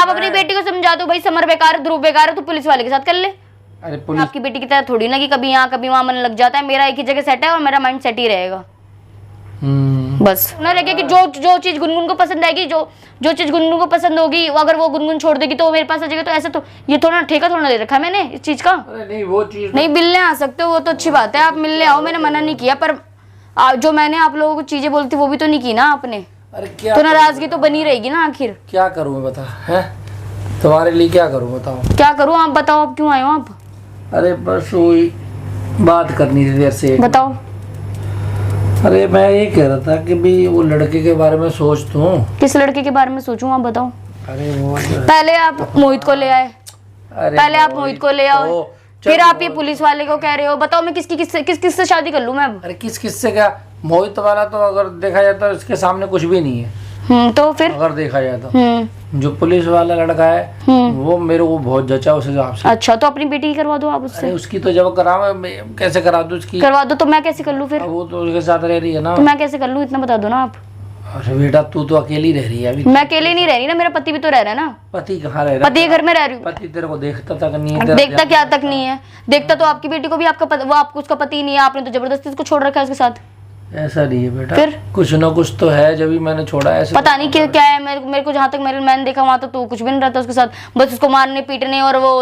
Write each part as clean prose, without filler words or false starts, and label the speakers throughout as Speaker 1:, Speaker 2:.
Speaker 1: आप अपनी बेटी को समझा दो भाई, समर बेकार है, ध्रुव बेकार है, तो पुलिस वाले के साथ कर ले।
Speaker 2: अरे पुलिस
Speaker 1: आपकी बेटी की तरह थोड़ी ना कि कभी यहाँ कभी वहाँ मन लग जाता है। मेरा एक ही जगह सेट है और मेरा माइंड सेट ही रहेगा। बस ना लगे कि जो चीज गुनगुन को पसंद आएगी, जो चीज गुनगुन को पसंद होगी, अगर वो गुनगुन छोड़ देगी तो वो मेरे पास आ जाएगी। तो ऐसे तो ये थोड़ा ठेका थोड़ा दे रखा है मैंने इस चीज का।
Speaker 2: नहीं वो चीज
Speaker 1: नहीं, मिलने आ सकते हो वो तो अच्छी बात है, आप मिलने आओ, मैंने मना नहीं किया, पर जो मैंने आप लोगों को चीजें बोलती वो भी तो नहीं की ना आपने।
Speaker 2: अरे क्या
Speaker 1: तो नाराजगी तो बनी रहेगी ना आखिर।
Speaker 2: क्या करूं मैं बता, है तुम्हारे लिए क्या करूं बताओ।
Speaker 1: क्या करूं, आप बताओ, आप क्यों आए हो आप?
Speaker 2: अरे बस वही बात करनी थी देर से।
Speaker 1: बताओ।
Speaker 2: अरे मैं ये कह रहा था कि भी वो लड़के के बारे में सोच तू।
Speaker 1: किस लड़के के बारे में सोचूं, आप बताओ।
Speaker 2: अरे वो
Speaker 1: पहले आप मोहित को ले आए,
Speaker 2: अरे
Speaker 1: पहले आप मोहित को ले आओ,
Speaker 2: तो
Speaker 1: फिर आप ये पुलिस वाले को कह रहे हो। बताओ मैं किस से शादी कर लूं मैं अब?
Speaker 2: अरे किस से क्या, मोहित वाला तो अगर देखा जाए तो इसके सामने कुछ भी नहीं है।
Speaker 1: तो फिर
Speaker 2: अगर देखा जाए तो जो पुलिस वाला लड़का है वो मेरे को बहुत जचा उस हिसाब से।
Speaker 1: अच्छा, तो अपनी बेटी की करवा दो आप उससे।
Speaker 2: अरे उसकी तो जब कराओ, मैं कैसे करा दूं उसकी?
Speaker 1: करवा दो तो मैं कैसे कर लूं फिर?
Speaker 2: वो तो उसके साथ रह रही है ना।
Speaker 1: तो मैं कैसे कर लूं, इतना बता दो ना आप।
Speaker 2: अरे बेटा तू तो अकेली रह रही है अभी।
Speaker 1: मैं अकेले नहीं रह रही ना, मेरा पति भी तो रह रहा है ना।
Speaker 2: पति कहाँ रह रहा
Speaker 1: पति के घर में रह रही हूँ।
Speaker 2: पति तेरे को देखता तक नहीं है।
Speaker 1: देखता क्या तक नहीं है, देखता तो आपकी बेटी को भी वो आपको उसका पति नहीं है, आपने तो जबरदस्ती उसको छोड़ रखा है उसके साथ।
Speaker 2: ऐसा नहीं है बेटा,
Speaker 1: फिर
Speaker 2: कुछ ना कुछ तो है जब भी मैंने छोड़ा है।
Speaker 1: पता नहीं क्या है, मेरे को जहाँ तक मैंने देखा वहाँ तक तो कुछ भी नहीं रहता उसके साथ, बस उसको मारने पीटने। और वो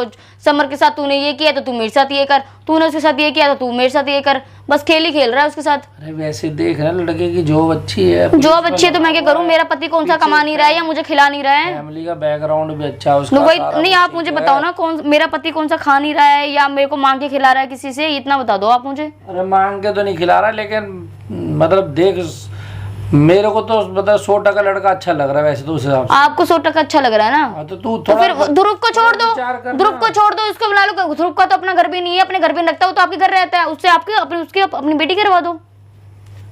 Speaker 1: समर के साथ तूने ये किया तो तू मेरे साथ ये कर, तूने उसके साथ ये किया तो तू मेरे साथ ये कर, बस खेल ही खेल रहा है उसके साथ।
Speaker 2: अरे वैसे देख ना लड़के की जॉब अच्छी है।
Speaker 1: जॉब अच्छी है तो मैं क्या करूँ? मेरा पति कौन सा कमा नहीं रहा है या मुझे खिला नहीं रहा है?
Speaker 2: फैमिली का बैकग्राउंड भी अच्छा है उसका।
Speaker 1: वही नहीं, आप मुझे बताओ ना, मेरा पति कौन सा खा नहीं रहा है या मेरे को मांग के खिला रहा है किसी से, इतना बता दो आप मुझे।
Speaker 2: अरे मांग के तो नहीं खिला रहा, लेकिन मतलब देख मेरे को तो मतलब 100% लड़का अच्छा लग रहा है वैसे तो उस हिसाब से।
Speaker 1: आपको 100% अच्छा लग रहा है ना?
Speaker 2: तो तू
Speaker 1: तो फिर ध्रुव को छोड़ दो,
Speaker 2: ध्रुव
Speaker 1: उसको बुला लो। ध्रुव का तो अपना घर भी नहीं है, अपने घर भी नहीं रखता, वो तो आपके घर रहता है, उससे अपनी बेटी करवा दो।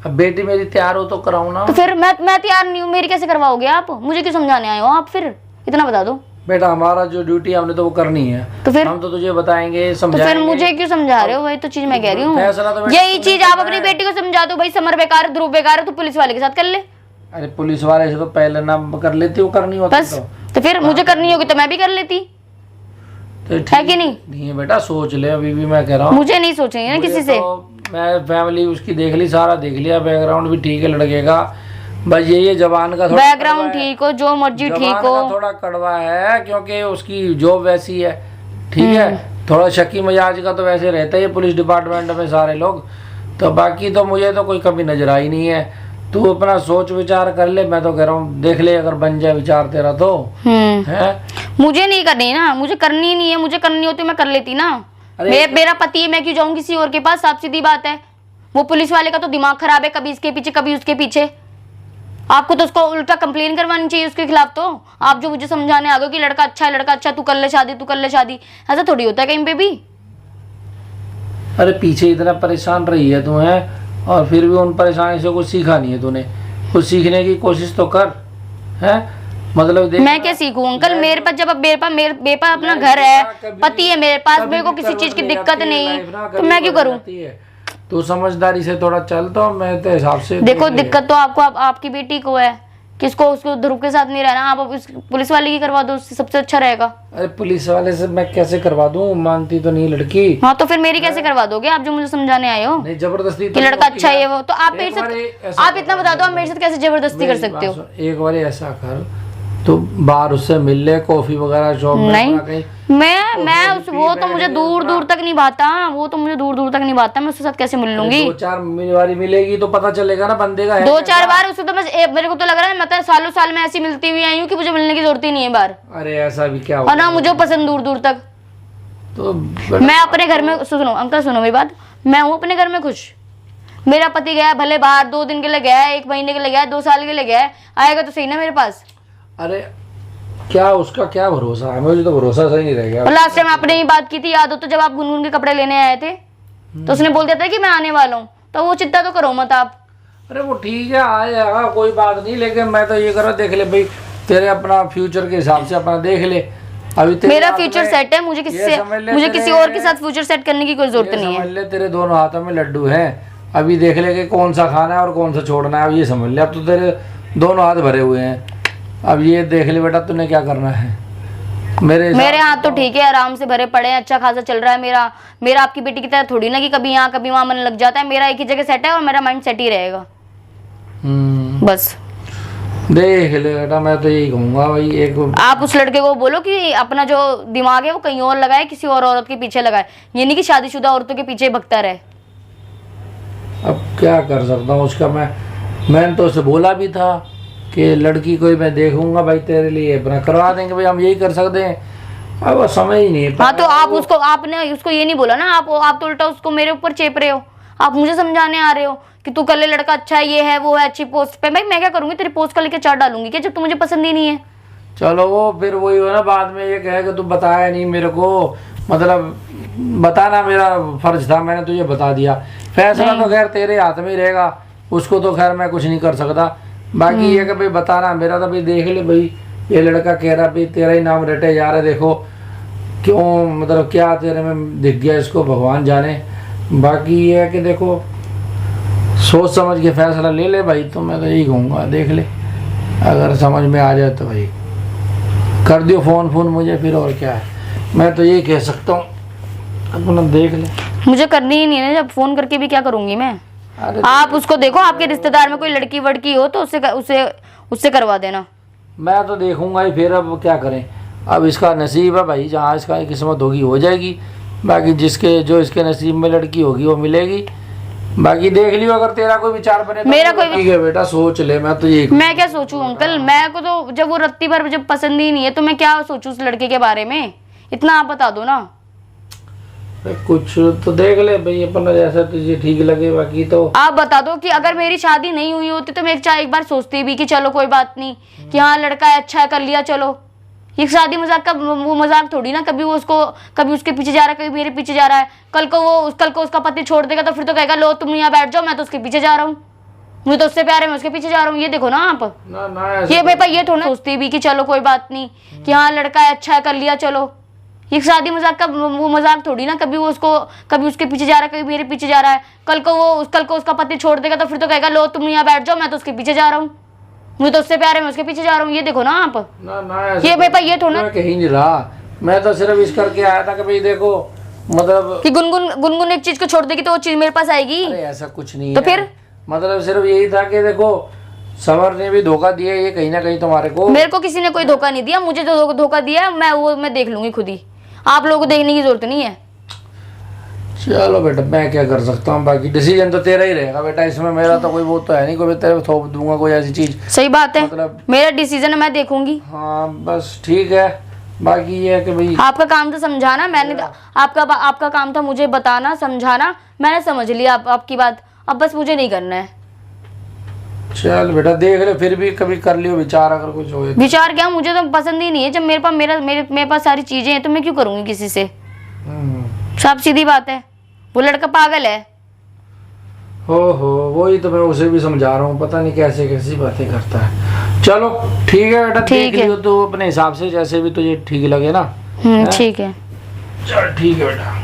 Speaker 2: अब बेटी मेरी तैयार हो तो कराऊं ना।
Speaker 1: तो फिर मैं तैयार नहीं हूँ, मेरी कैसे करवाओगे आप? मुझे क्यों समझाने आए हो आप? फिर इतना बता दो।
Speaker 2: बेटा हमारा जो ड्यूटी है हमने तो वो करनी है,
Speaker 1: तो फिर
Speaker 2: हम तो तुझे बताएंगे समझाएंगे।
Speaker 1: तो फिर मुझे क्यों समझा रहे हो? वही तो चीज मैं कह रही हूँ,
Speaker 2: तो
Speaker 1: यही चीज आप अपनी बेटी को समझा दो भाई, समर बेकार है, ध्रुव बेकार है, तो पुलिस वाले के साथ कर ले।
Speaker 2: अरे पुलिस वाले से तो पहले ना कर लेती, वो करनी होती
Speaker 1: बस तो फिर मुझे करनी होगी तो मैं भी कर लेती,
Speaker 2: तो
Speaker 1: है कि नहीं?
Speaker 2: नहीं बेटा सोच ले, अभी भी मैं कह रहा हूँ
Speaker 1: मुझे नहीं सोचेंगे ना किसी से।
Speaker 2: मैं फैमिली उसकी देख ली, सारा देख लिया, बैकग्राउंड भी ठीक है लड़के का, बस ये जबान का थोड़ा
Speaker 1: बैकग्राउंड ठीक हो, जो मर्जी ठीक हो,
Speaker 2: थोड़ा कड़वा है क्योंकि उसकी जॉब वैसी है, ठीक है। थोड़ा शकी मिजाज का तो वैसे रहता है पुलिस डिपार्टमेंट में सारे लोग, तो बाकी तो मुझे तो कोई कमी नजर आई नहीं है। तू अपना सोच विचार कर ले, मैं तो कह रहा हूँ देख ले, अगर बन जाए विचार तेरा तो है।
Speaker 1: मुझे नहीं करनी ना, मुझे करनी ही नहीं है, मुझे करनी होती मैं कर लेती ना। मेरा पति है, मैं क्यों जाऊँ किसी और के पास? साफ सीधी बात है। वो पुलिस वाले का तो दिमाग खराब है, कभी इसके पीछे कभी उसके पीछे। आपको तो उसको उल्टा कंप्लेन करवानी चाहिए उसके खिलाफ। तो आप जो मुझे समझाने आ गए कि लड़का अच्छा है, लड़का अच्छा, तू कर ले शादी, तू कर ले शादी, ऐसा थोड़ी होता है कहीं पे भी।
Speaker 2: अरे पीछे इतना परेशान रही है तू, है, और फिर भी उन परेशानी से कुछ सीखा नहीं है तूने, कुछ सीखने की कोशिश तो कर, है। मतलब देख
Speaker 1: मैं क्या सीखूं अंकल? मेरे पास जब मेरे पास अपना घर है, पति है मेरे पास, मेरे को किसी चीज की दिक्कत नहीं, तो मैं क्यों करूं?
Speaker 2: तू समझदारी से थोड़ा चल, तो मैं तो हिसाब से
Speaker 1: देखो दिक्कत तो आपको आपकी बेटी को है, किसको? उसको ध्रुव के साथ नहीं रहना, आप पुलिस वाले की करवा दो, उससे सबसे अच्छा रहेगा।
Speaker 2: अरे पुलिस वाले से मैं कैसे करवा दूं, मानती तो नहीं लड़की।
Speaker 1: हाँ तो फिर मेरी कैसे करवा दोगे आप, जो मुझे समझाने आए हो?
Speaker 2: नहीं जबरदस्ती
Speaker 1: कि लड़का अच्छा है वो, तो आप मेरे साथ, आप इतना बता दो, आप मेरे साथ कैसे जबरदस्ती कर सकते हो?
Speaker 2: एक बार ऐसा कर, तो बाहर उससे मिल ले, कॉफी वगैरह शॉप में
Speaker 1: नहीं,
Speaker 2: मैं
Speaker 1: वो तो मुझे दूर दूर तक नहीं भाता, वो तो मुझे दूर दूर तक नहीं भाता, मैं उसके साथ कैसे मिल लूंगी?
Speaker 2: 2-4 बारी मिलेगी तो पता चलेगा ना बंदे का है।
Speaker 1: 2-4 बार उससे तो मेरे को तो लग रहा है मैं तो सालों साल में ऐसी मिलती हुई आई हूँ कि मुझे मिलने की जरूरत ही नहीं है बार।
Speaker 2: अरे ऐसा भी क्या
Speaker 1: और ना मुझे पसंद दूर दूर तक।
Speaker 2: तो
Speaker 1: मैं अपने घर में, सुनो अंकल सुनो मेरी बात, मैं हूँ अपने घर में खुश। मेरा पति गया भले बाहर, 2 दिन के लिए गया है, 1 महीने के लिए गया है, 2 साल के लिए गया है, आएगा तो सही ना मेरे पास।
Speaker 2: अरे क्या उसका क्या भरोसा है, मुझे तो भरोसा सही नहीं रह गया।
Speaker 1: लास्ट टाइम आपने ही बात की थी, याद हो तो, जब आप गुनगुन के कपड़े लेने आए थे तो उसने बोल दिया था कि मैं आने वाला हूँ, तो वो चिंता तो करो मत आप।
Speaker 2: अरे वो ठीक है आएगा, कोई बात नहीं, लेकिन मैं तो ये करो देख ले भाई, तेरे अपना फ्यूचर के हिसाब से अपना देख ले। अभी
Speaker 1: मेरा फ्यूचर सेट है, मुझे किसी और के साथ फ्यूचर सेट करने की कोई जरूरत नहीं है।
Speaker 2: समझ ले तेरे दोनों हाथों में लड्डू हैं, अभी देख ले कि कौन सा खाना है और कौन सा छोड़ना है, अब ये समझ ले। अब तो तेरे दोनों हाथ भरे हुए हैं, अब ये देख ले बेटा तूने क्या करना है।
Speaker 1: मेरे हाथ तो ठीक है, आराम से भरे पड़े हैं, अच्छा खासा चल रहा है मेरा। मेरा आपकी बेटी की तरह थोड़ी ना कि कभी यहाँ कभी वहां मन लग जाता है। मेरा एक ही जगह सेट है और मेरा माइंड सेट ही रहेगा। बस
Speaker 2: देख ले बेटा, मैं तो यही कहूंगा भाई, एक
Speaker 1: आप उस लड़के को बोलो कि अपना जो दिमाग है वो कहीं और लगाए, किसी और औरत के पीछे लगाए। ये नहीं कि शादीशुदा औरतों के पीछे भगता रहे।
Speaker 2: अब क्या कर सकता हूँ उसका। मैंने तो उसे बोला भी था कि लड़की कोई मैं देखूंगा भाई तेरे लिए, अपना करवा देंगे भाई, हम यही कर सकते हैं। अब वो समझ ही नहीं।
Speaker 1: हाँ तो आप उसको, आपने उसको ये नहीं बोला ना, आप तो उल्टा उसको मेरे ऊपर चेप रहे हो। आप मुझे समझाने आ रहे हो कि तू कर ले, लड़का अच्छा है, ये है वो है, अच्छी पोस्ट पे। भाई मैं क्या करूंगी, तेरी पोस्ट का लेके चार डालूंगी क्या, जब तू मुझे पसंद ही नहीं है।
Speaker 2: चलो वो फिर वही हो ना, बाद में ये कहे कि तू बताया नहीं मेरे को, मतलब बताना मेरा फर्ज था, मैंने तुझे बता दिया। फैसला तो खैर तेरे हाथ में ही रहेगा, उसको तो खैर मैं कुछ नहीं कर सकता। बाकी ये कि भाई बताना मेरा तो भाई देख ले भाई, ये लड़का कह रहा भाई तेरा ही नाम रटे जा रहा है, देखो क्यों, मतलब क्या तेरे में दिख गया इसको, भगवान जाने। बाकी ये है कि देखो सोच समझ के फैसला ले ले भाई, तो मैं तो यही कहूँगा देख ले, अगर समझ में आ जाए तो भाई कर दियो फोन मुझे, फिर और क्या है, मैं तो यही कह सकता हूँ, अपना देख ले।
Speaker 1: मुझे करनी ही नहीं है, जब फोन करके भी क्या करूंगी मैं।
Speaker 2: अरे
Speaker 1: आप उसको देखो, आपके रिश्तेदार में कोई लड़की वड़की हो तो उससे करवा देना।
Speaker 2: मैं तो देखूंगा ही, फिर अब क्या करें, अब इसका नसीब है भाई, जहाँ इसका किस्मत होगी हो जाएगी। बाकी जो इसके नसीब में लड़की होगी वो मिलेगी। बाकी देख लियो, अगर तेरा कोई विचार बने तो
Speaker 1: मेरा कोई,
Speaker 2: ठीक है बेटा, सोच ले। मैं तो ये,
Speaker 1: मैं क्या सोचूं अंकल, मैं को तो जब वो रत्ती भर जब पसंद ही नहीं है तो मैं क्या सोचूं उस लड़के के बारे में, इतना आप बता दो ना।
Speaker 2: कुछ तो देख ले भाई अपना, जैसा तुझे ठीक लगे। बाकी तो
Speaker 1: आप बता दो कि अगर मेरी शादी नहीं हुई होती तो मैं एक बार सोचती भी कि चलो कोई बात नहीं, कि हाँ लड़का है, अच्छा है, कर लिया चलो। ये शादी मजाक का वो मजाक थोड़ी ना, कभी वो उसको, कभी उसके पीछे जा रहा है, कभी मेरे पीछे जा रहा है। कल को उसका पति छोड़ देगा तो फिर तो कहेगा लो तुम यहाँ बैठ जाओ, मैं तो उसके पीछे जा रहा हूँ, मुझे तो उससे प्यार है, मैं उसके पीछे जा रहा हूँ। ये देखो ना आप, ये मेरे पास ये थोड़ा सोचती भी कि चलो कोई बात नहीं, कि हाँ लड़का है, अच्छा है, कर लिया चलो। ये शादी मजाक का वो मजाक थोड़ी ना, कभी उसके पीछे जा रहा है, कभी मेरे पीछे जा रहा है। कल को उसका पति छोड़ देगा तो फिर तो कहेगा लो तुम यहाँ बैठ जाओ, मैं तो उसके पीछे जा रहा हूँ, मुझे तो उससे प्यार है, मैं उसके पीछे जा रहा हूँ। ये देखो ना आप, ये मेरे पास ये थोड़ा
Speaker 2: मैं कहीं नहीं रहा, मैं तो सिर्फ इस करके आया था कि भाई देखो, मतलब
Speaker 1: कि गुनगुन एक चीज को छोड़ देगी तो वो चीज मेरे पास आएगी।
Speaker 2: अरे ऐसा कुछ नहीं
Speaker 1: तो
Speaker 2: है,
Speaker 1: फिर
Speaker 2: मतलब सिर्फ यही था कि देखो समर ने भी धोखा दिया, ये कहीं ना कहीं तुम्हारे को।
Speaker 1: मेरे को किसी ने कोई धोखा नहीं दिया, मुझे जो धोखा दिया मैं देख लूंगी खुद ही, आप लोगों को देखने की जरूरत नहीं है।
Speaker 2: चलो बेटा मैं क्या कर सकता हूँ, बाकी डिसीजन तो तेरा ही रहेगा बेटा, इसमें मेरा तो कोई वो तो है नहीं, कोई तेरे थोप दूंगा कोई ऐसी चीज।
Speaker 1: सही बात है,
Speaker 2: मतलब
Speaker 1: मेरा डिसीजन है, मैं देखूंगी।
Speaker 2: हाँ बस ठीक है। बाकी ये है कि भाई
Speaker 1: आपका काम था समझाना, मैंने आपका काम था मुझे बताना समझाना, मैंने समझ लिया आपकी बात, अब बस मुझे नहीं करना है।
Speaker 2: चल बेटा देख ले, फिर भी कभी कर लियो विचार, अगर कुछ हो।
Speaker 1: विचार क्या, मुझे तो पसंद ही नहीं है। जब मेरे पास सारी चीजें हैं तो मैं क्यों करूंगी किसी से। साफ सीधी बात है, वो लड़का पागल है।
Speaker 2: हो वही तो मैं उसे भी समझा रहा हूँ, पता नहीं कैसे कैसी बातें करता है। चलो ठीक है बेटा, देख लियो तो अपने हिसाब से, जैसे भी तुझे ठीक लगे ना।
Speaker 1: ठीक है,
Speaker 2: चल ठीक है बेटा।